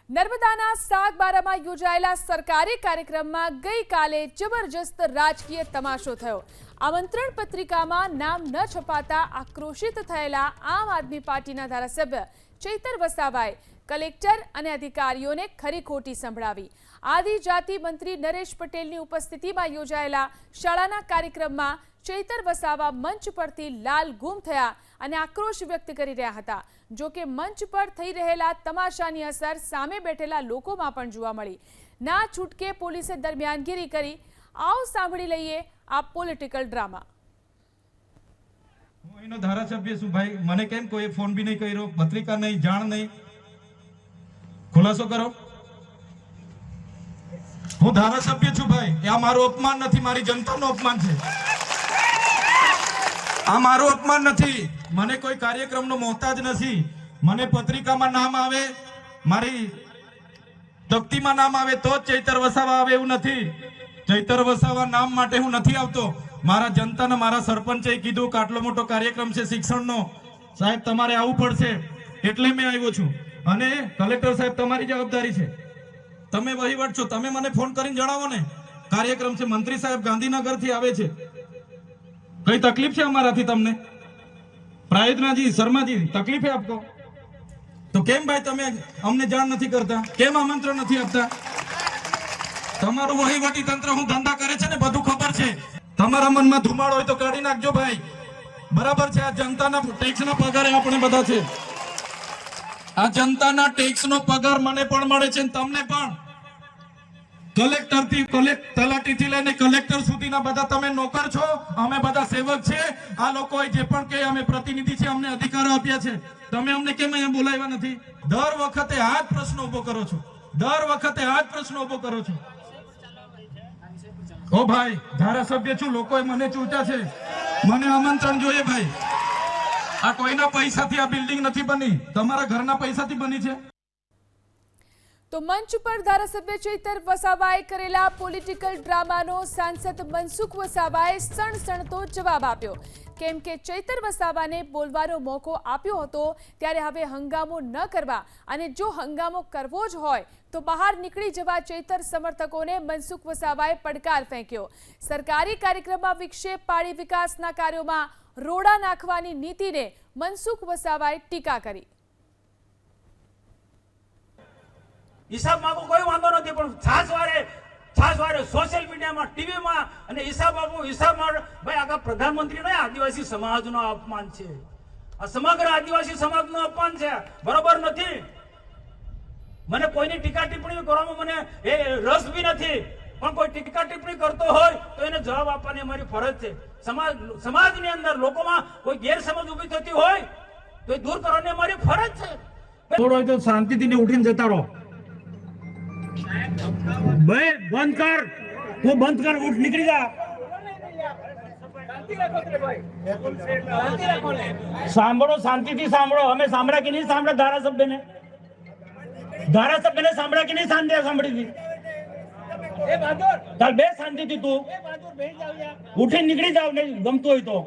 નર્મદાના સાગબારામાં યોજાયેલા સરકારી કાર્યક્રમમાં ગઈકાલે જબરજસ્ત રાજકીય તમાશો થયો। આમંત્રણ પત્રિકામાં નામ ન છપાતા આક્રોશિત થયેલા આમ આદમી પાર્ટીના ધારાસભ્ય ચૈતર વસાવાએ કલેક્ટર અને અધિકારીઓને ખરી ખોટી સંભળાવી। આદિજાતિ મંત્રી નરેશ પટેલની ઉપસ્થિતિમાં યોજાયેલા શાળાના કાર્યક્રમમાં ચૈતર વસાવા મંચ પરથી લાલ ગુમ થયા અને આક્રોશ વ્યક્ત કરી રહ્યા હતા। જો કે મંચ પર થઈ રહેલા તમાશાની અસર સામે બેઠેલા લોકોમાં પણ જોવા મળી। ના છૂટકે પોલીસે દરમિયાનગીરી કરી। આવો સાંભળી લઈએ આ પોલિટિકલ ડ્રામા। હું એનો ધારાસભ્ય છું ભાઈ, મને કેમ કોઈ ફોન બી નહીં કર્યો, પત્રિકા નહીં, જાણ નહીં, ખુલાસો કરો। હું ધારાસભ્ય છું ભાઈ, આ મારું અપમાન નથી, મારી જનતાનું અપમાન છે। આ મારું અપમાન નથી, મને કોઈ કાર્યક્રમનો મોહતાજ નથી। મને પત્રિકામાં નામ આવે, મારી તકતીમાં નામ આવે તો જ ચૈતર વસાવા આવે એવું નથી। ચૈતર વસાવા નામ માટે હું નથી આવતો। મારા જનતાને મારા સરપંચે કીધું કે આટલો મોટો કાર્યક્રમ છે શિક્ષણનો, સાહેબ તમારે આવવું પડશે, એટલે મેં આવ્યો છું। અને કલેક્ટર સાહેબ તમારી જવાબદારી છે, તમે વહીવટ છો, તમે મને ફોન કરીને જણાવો ને કાર્યક્રમ છે। મંત્રી સાહેબ ગાંધીનગર થી આવે છે, કઈ તકલીફ છે અમારાથી તમને? પ્રાયતનાજી શર્માજી તકલીફ है आपको? તો કેમ ભાઈ તમે અમને જાણ નથી કરતા, કેમ આમંત્રણ નથી આપતા? તમારું વહીવટી તંત્ર હું ધંધા કરે છે ને બધું ખબર છે। તમારા મનમાં ધુમાડો હોય તો કાઢી નાખજો ભાઈ, બરાબર છે? આ જનતાના ટેક્સના પગાર આપણે બધા છે, આ જનતાના ટેક્સનો પગાર મને પણ મળે છે તમને પણ। કલેક્ટર થી તલાટી થી લઈને કલેક્ટર સુધીના બધા તમે નોકર છો, અમે બધા સેવક છે। આ લોકો જે પણ કે અમે પ્રતિનિધિ છે, અમને અધિકારો આપ્યા છે, તમે અમને કેમ અહીંયા બોલાવ્યા નથી? દર વખતે આ જ પ્રશ્ન ઉભો કરો છો, દર વખતે આ જ પ્રશ્ન ઉભો કરો છો। ઓ ભાઈ, ધારાસભ્ય છું, લોકોએ મને ચૂંટ્યા છે, મને આમંત્રણ જોઈએ ભાઈ। આ કોઈના પૈસાથી આ બિલ્ડિંગ નથી બની, તમારા ઘરના પૈસાથી બની છે। તો મંચ પર ધારાસભ્ય ચૈતર વસાવાએ કરેલા પોલિટિકલ ડ્રામાનો સાંસદ મનસુખ વસાવાએ સણસણતો જવાબ આપ્યો। કેમ કે ચૈતર વસાવાને બોલવાનો મોકો આપ્યો હતો ત્યારે હવે હંગામો ન કરવા અને જો હંગામો કરવો જ હોય તો બહાર નીકળી જવા ચૈતર સમર્થકોને મનસુખ વસાવાએ પડકાર ફેંક્યો। સરકારી કાર્યક્રમમાં વિક્ષેપ પાડી વિકાસના કાર્યોમાં રોડા નાખવાની નીતિને મનસુખ વસાવાએ ટીકા કરી। हिसाब मांगो कोई वांधो नहीं, पण छासवारे सोशल मीडिया में टीवी में અને हिसाब आपो हिसाब भाई आगा प्रधानमंत्री ने आदिवासी समाज नो अपमान छे। आ समग्र आदिवासी समाज नो अपमान छे, बरोबर नहीं। મને કોઈની ટીકા ટિપ્પણી કરવામાં મને એ રસ બી નથી, પણ કોઈ ટીકા ટિપ્પણી કરતો હોય તો એને જવાબ આપવાની અમારી ફરજ છે। સમાજની અંદર લોકોમાં કોઈ ગેરસમજ ઊભી થતી હોય તો દૂર કરવાની અમારી ફરજ છે। થોડો તો શાંતિથી ઉઠીને જતા રહો भाई, बंद कर, तू बंद कर, उठ निकल जा। सांभळो, शांति सांभळो, हमें सांभळा कि नहीं सांभळा? धारासभ्य ने सांभळा कि नहीं? सांभळी थी चल बे शांति थी, तू उठी निकली जाओ, नहीं गमतो हो तो।